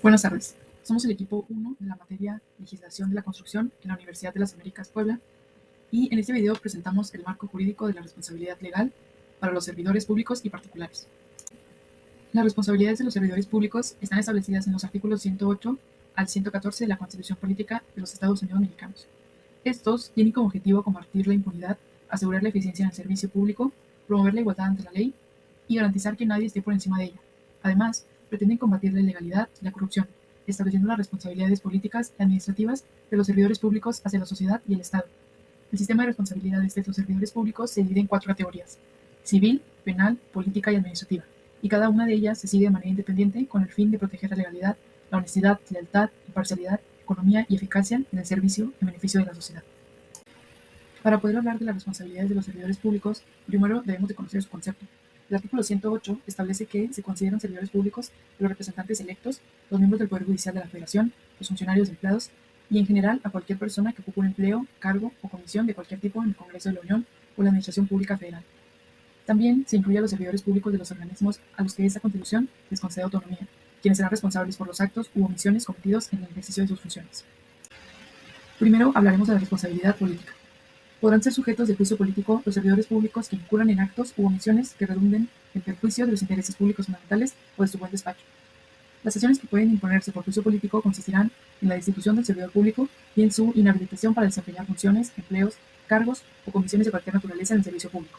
Buenas tardes. Somos el equipo 1 de la materia Legislación de la Construcción en la Universidad de las Américas Puebla y en este video presentamos el marco jurídico de la responsabilidad legal para los servidores públicos y particulares. Las responsabilidades de los servidores públicos están establecidas en los artículos 108 al 114 de la Constitución Política de los Estados Unidos Mexicanos. Estos tienen como objetivo combatir la impunidad, asegurar la eficiencia en el servicio público, promover la igualdad ante la ley y garantizar que nadie esté por encima de ella. Además, pretenden combatir la ilegalidad y la corrupción, estableciendo las responsabilidades políticas y administrativas de los servidores públicos hacia la sociedad y el Estado. El sistema de responsabilidades de los servidores públicos se divide en 4 categorías: civil, penal, política y administrativa, y cada una de ellas se sigue de manera independiente con el fin de proteger la legalidad, la honestidad, lealtad, imparcialidad, economía y eficacia en el servicio en beneficio de la sociedad. Para poder hablar de las responsabilidades de los servidores públicos, primero debemos de conocer su concepto. El artículo 108 establece que se consideran servidores públicos los representantes electos, los miembros del Poder Judicial de la Federación, los funcionarios empleados y en general a cualquier persona que ocupe un empleo, cargo o comisión de cualquier tipo en el Congreso de la Unión o la Administración Pública Federal. También se incluye a los servidores públicos de los organismos a los que esta Constitución les concede autonomía, quienes serán responsables por los actos u omisiones cometidos en el ejercicio de sus funciones. Primero hablaremos de la responsabilidad política. Podrán ser sujetos de juicio político los servidores públicos que incurran en actos u omisiones que redunden en perjuicio de los intereses públicos fundamentales o de su buen despacho. Las sanciones que pueden imponerse por juicio político consistirán en la destitución del servidor público y en su inhabilitación para desempeñar funciones, empleos, cargos o comisiones de cualquier naturaleza en el servicio público.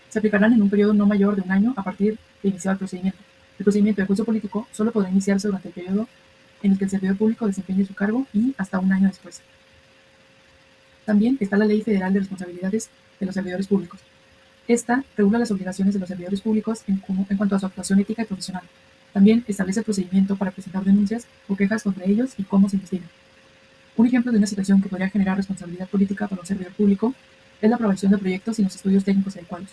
Se aplicarán en un periodo no mayor de un año a partir de iniciado el procedimiento. El procedimiento de juicio político solo podrá iniciarse durante el periodo en el que el servidor público desempeñe su cargo y hasta un año después. También está la Ley Federal de Responsabilidades de los Servidores Públicos. Esta regula las obligaciones de los servidores públicos en cuanto a su actuación ética y profesional. También establece el procedimiento para presentar denuncias o quejas contra ellos y cómo se investigan. Un ejemplo de una situación que podría generar responsabilidad política para un servidor público es la aprobación de proyectos sin los estudios técnicos adecuados.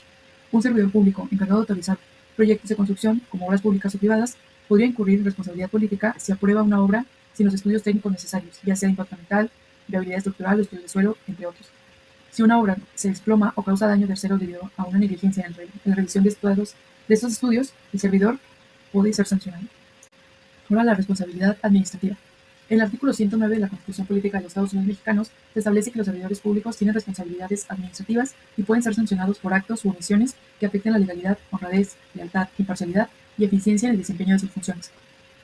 Un servidor público encargado de autorizar proyectos de construcción, como obras públicas o privadas, podría incurrir en responsabilidad política si aprueba una obra sin los estudios técnicos necesarios, ya sea de impacto ambiental, viabilidad estructural o estudio de suelo, entre otros. Si una obra se desploma o causa daño a terceros debido a una negligencia en la revisión de estos estudios, el servidor puede ser sancionado. Ahora, la responsabilidad administrativa. En el artículo 109 de la Constitución Política de los Estados Unidos Mexicanos se establece que los servidores públicos tienen responsabilidades administrativas y pueden ser sancionados por actos u omisiones que afecten la legalidad, honradez, lealtad, imparcialidad y eficiencia en el desempeño de sus funciones.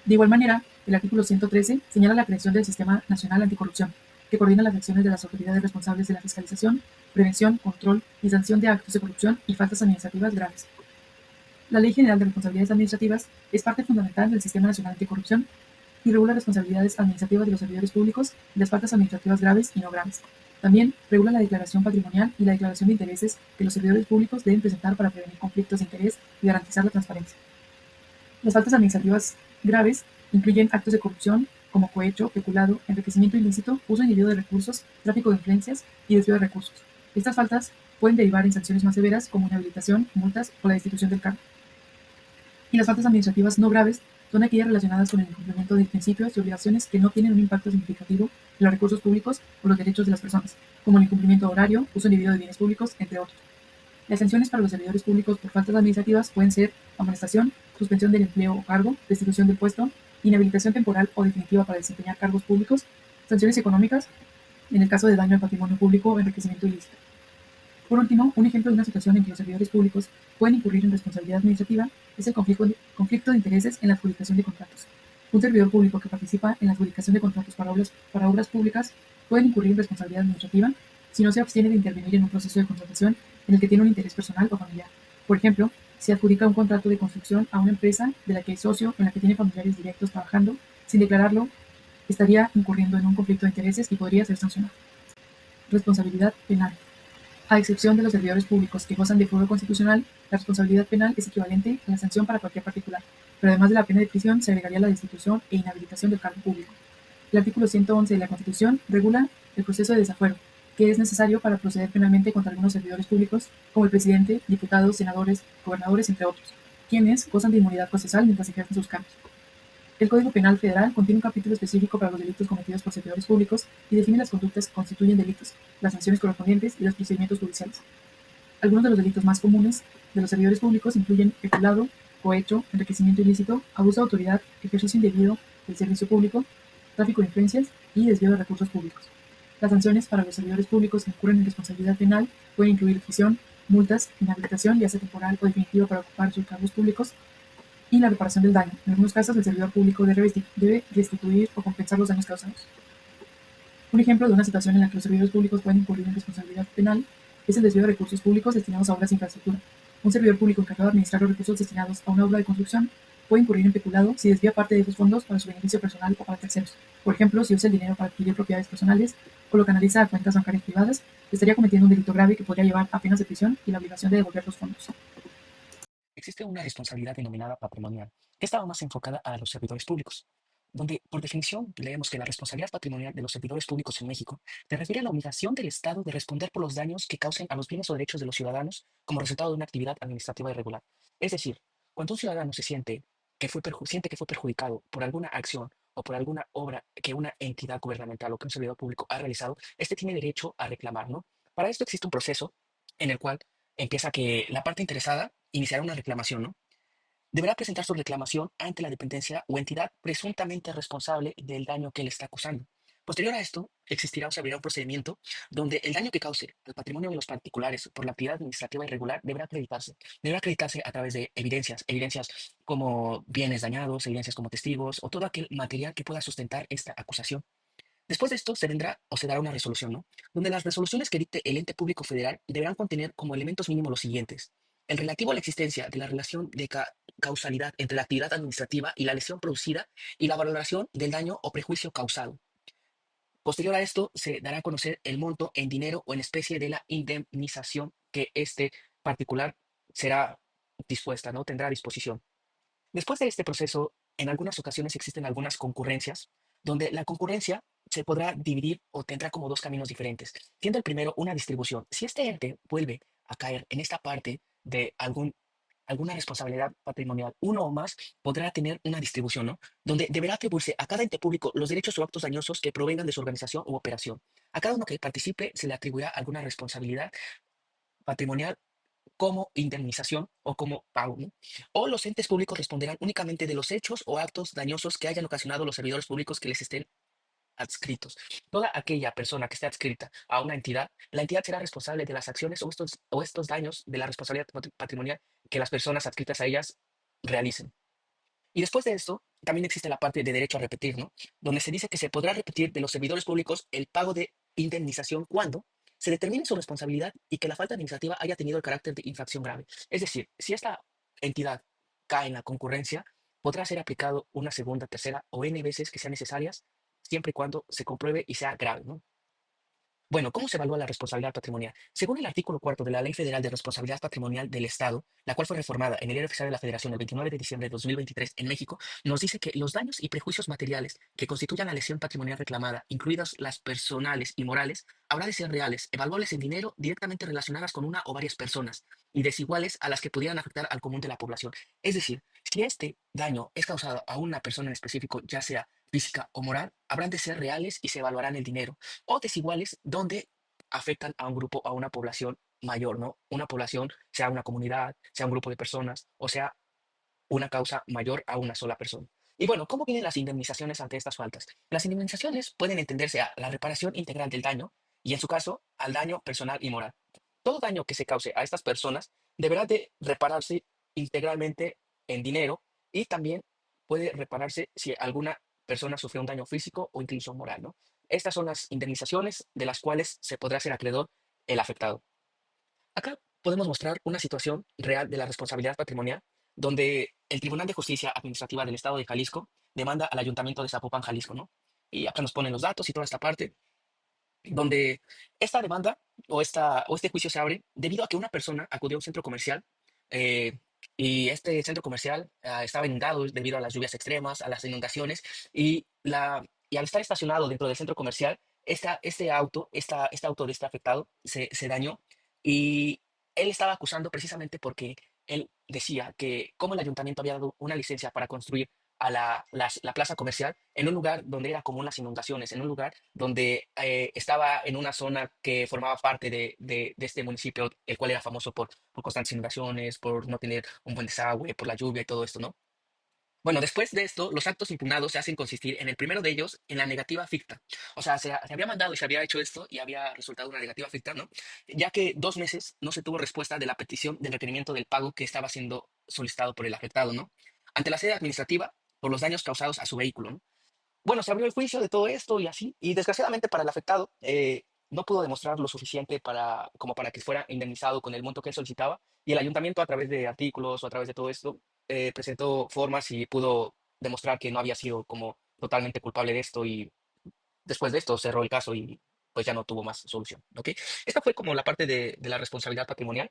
De igual manera, el artículo 113 señala la creación del Sistema Nacional Anticorrupción, que coordina las acciones de las autoridades responsables de la fiscalización, prevención, control y sanción de actos de corrupción y faltas administrativas graves. La Ley General de Responsabilidades Administrativas es parte fundamental del Sistema Nacional Anticorrupción y regula responsabilidades administrativas de los servidores públicos y las faltas administrativas graves y no graves. También regula la declaración patrimonial y la declaración de intereses que los servidores públicos deben presentar para prevenir conflictos de interés y garantizar la transparencia. Las faltas administrativas graves incluyen actos de corrupción como cohecho, peculado, enriquecimiento ilícito, uso indebido de recursos, tráfico de influencias y desvío de recursos. Estas faltas pueden derivar en sanciones más severas como inhabilitación, multas o la destitución del cargo. Y las faltas administrativas no graves son aquellas relacionadas con el incumplimiento de principios y obligaciones que no tienen un impacto significativo en los recursos públicos o los derechos de las personas, como el incumplimiento horario, uso indebido de bienes públicos, entre otros. Las sanciones para los servidores públicos por faltas administrativas pueden ser amonestación, suspensión del empleo o cargo, destitución del puesto, inhabilitación temporal o definitiva para desempeñar cargos públicos, sanciones económicas en el caso de daño al patrimonio público o enriquecimiento ilícito. Por último, un ejemplo de una situación en que los servidores públicos pueden incurrir en responsabilidad administrativa es el conflicto de intereses en la adjudicación de contratos. Un servidor público que participa en la adjudicación de contratos para obras públicas puede incurrir en responsabilidad administrativa si no se abstiene de intervenir en un proceso de contratación en el que tiene un interés personal o familiar. Por ejemplo, si adjudica un contrato de construcción a una empresa de la que es socio, en la que tiene familiares directos trabajando, sin declararlo, estaría incurriendo en un conflicto de intereses y podría ser sancionado. Responsabilidad penal. A excepción de los servidores públicos que gozan de fuero constitucional, la responsabilidad penal es equivalente a la sanción para cualquier particular, pero además de la pena de prisión se agregaría la destitución e inhabilitación del cargo público. El artículo 111 de la Constitución regula el proceso de desafuero, que es necesario para proceder penalmente contra algunos servidores públicos, como el presidente, diputados, senadores, gobernadores, entre otros, quienes gozan de inmunidad procesal mientras ejercen sus cargos. El Código Penal Federal contiene un capítulo específico para los delitos cometidos por servidores públicos y define las conductas que constituyen delitos, las sanciones correspondientes y los procedimientos judiciales. Algunos de los delitos más comunes de los servidores públicos incluyen peculado, cohecho, enriquecimiento ilícito, abuso de autoridad, ejercicio indebido, del servicio público, tráfico de influencias y desvío de recursos públicos. Las sanciones para los servidores públicos que incurren en responsabilidad penal pueden incluir prisión, multas, inhabilitación, ya sea temporal o definitiva para ocupar sus cargos públicos, y la reparación del daño. En algunos casos, el servidor público debe restituir o compensar los daños causados. Un ejemplo de una situación en la que los servidores públicos pueden incurrir en responsabilidad penal es el desvío de recursos públicos destinados a obras de infraestructura. Un servidor público encargado de administrar los recursos destinados a una obra de construcción puede incurrir en peculado si desvía parte de esos fondos para su beneficio personal o para terceros. Por ejemplo, si usa el dinero para adquirir propiedades personales o lo canaliza a cuentas bancarias privadas, estaría cometiendo un delito grave que podría llevar a penas de prisión y la obligación de devolver los fondos. Existe una responsabilidad denominada patrimonial, que estaba más enfocada a los servidores públicos, donde por definición leemos que la responsabilidad patrimonial de los servidores públicos en México se refiere a la obligación del Estado de responder por los daños que causen a los bienes o derechos de los ciudadanos como resultado de una actividad administrativa irregular. Es decir, cuando un ciudadano siente que fue perjudicado por alguna acción o por alguna obra que una entidad gubernamental o que un servidor público ha realizado, este tiene derecho a reclamar, ¿no? Para esto existe un proceso en el cual empieza que la parte interesada iniciará una reclamación, ¿no? Deberá presentar su reclamación ante la dependencia o entidad presuntamente responsable del daño que le está acusando. Posterior a esto, existirá o se abrirá un procedimiento donde el daño que cause al patrimonio de los particulares por la actividad administrativa irregular deberá acreditarse. Deberá acreditarse a través de evidencias como bienes dañados, evidencias como testigos o todo aquel material que pueda sustentar esta acusación. Después de esto se vendrá o se dará una resolución, ¿no? Donde las resoluciones que dicte el ente público federal deberán contener como elementos mínimos los siguientes. El relativo a la existencia de la relación de causalidad entre la actividad administrativa y la lesión producida y la valoración del daño o prejuicio causado. Posterior a esto se dará a conocer el monto en dinero o en especie de la indemnización que este particular será dispuesta, ¿no? Tendrá a disposición. Después de este proceso, en algunas ocasiones existen algunas concurrencias, donde la concurrencia se podrá dividir o tendrá como dos caminos diferentes, siendo el primero una distribución. Si este ente vuelve a caer en esta parte de alguna responsabilidad patrimonial, uno o más podrá tener una distribución, ¿no? Donde deberá atribuirse a cada ente público los derechos o actos dañosos que provengan de su organización u operación. A cada uno que participe se le atribuirá alguna responsabilidad patrimonial como indemnización o como pago, ¿no? O los entes públicos responderán únicamente de los hechos o actos dañosos que hayan ocasionado los servidores públicos que les estén adscritos. Toda aquella persona que esté adscrita a una entidad, la entidad será responsable de las acciones o estos daños de la responsabilidad patrimonial que las personas adscritas a ellas realicen. Y después de esto, también existe la parte de derecho a repetir, ¿no? Donde se dice que se podrá repetir de los servidores públicos el pago de indemnización cuando se determine su responsabilidad y que la falta administrativa haya tenido el carácter de infracción grave. Es decir, si esta entidad cae en la concurrencia, podrá ser aplicado una segunda, tercera o n veces que sean necesarias, siempre y cuando se compruebe y sea grave, ¿no? Bueno, ¿cómo se evalúa la responsabilidad patrimonial? Según el artículo cuarto de la Ley Federal de Responsabilidad Patrimonial del Estado, la cual fue reformada en el Diario Oficial de la Federación el 29 de diciembre de 2023 en México, nos dice que los daños y prejuicios materiales que constituyan la lesión patrimonial reclamada, incluidas las personales y morales, habrá de ser reales, evaluables en dinero, directamente relacionadas con una o varias personas y desiguales a las que pudieran afectar al común de la población. Es decir, si este daño es causado a una persona en específico, ya sea física o moral, habrán de ser reales y se evaluarán el dinero o desiguales donde afectan a un grupo, a una población mayor, ¿no? Una población, sea una comunidad, sea un grupo de personas, o sea una causa mayor a una sola persona. Y bueno, ¿cómo vienen las indemnizaciones ante estas faltas? Las indemnizaciones pueden entenderse a la reparación integral del daño y en su caso al daño personal y moral. Todo daño que se cause a estas personas deberá de repararse integralmente en dinero y también puede repararse si alguna persona sufrió un daño físico o incluso moral, ¿no? Estas son las indemnizaciones de las cuales se podrá ser acreedor el afectado. Acá podemos mostrar una situación real de la responsabilidad patrimonial, donde el Tribunal de Justicia Administrativa del Estado de Jalisco demanda al Ayuntamiento de Zapopan, Jalisco, ¿no? Y acá nos ponen los datos y toda esta parte, donde esta demanda o este juicio se abre debido a que una persona acudió a un centro comercial eh, y este centro comercial estaba inundado debido a las lluvias extremas, a las inundaciones y al estar estacionado dentro del centro comercial, este auto de este afectado se dañó y él estaba acusando precisamente porque él decía que como el ayuntamiento había dado una licencia para construir a la plaza comercial en un lugar donde era común las inundaciones, en un lugar donde estaba en una zona que formaba parte de este municipio, el cual era famoso por constantes inundaciones, por no tener un buen desagüe, por la lluvia y todo esto, ¿no? Bueno, después de esto, los actos impugnados se hacen consistir en el primero de ellos en la negativa ficta. O sea, se había mandado y se había hecho esto y había resultado una negativa ficta, ¿no? Ya que 2 meses no se tuvo respuesta de la petición del requerimiento del pago que estaba siendo solicitado por el afectado, ¿no? Ante la sede administrativa por los daños causados a su vehículo, ¿no? Bueno, se abrió el juicio de todo esto y así, y desgraciadamente para el afectado no pudo demostrar lo suficiente como para que fuera indemnizado con el monto que él solicitaba, y el ayuntamiento a través de artículos o a través de todo esto presentó formas y pudo demostrar que no había sido como totalmente culpable de esto, y después de esto cerró el caso y pues ya no tuvo más solución, ¿ok? Esta fue como la parte de la responsabilidad patrimonial.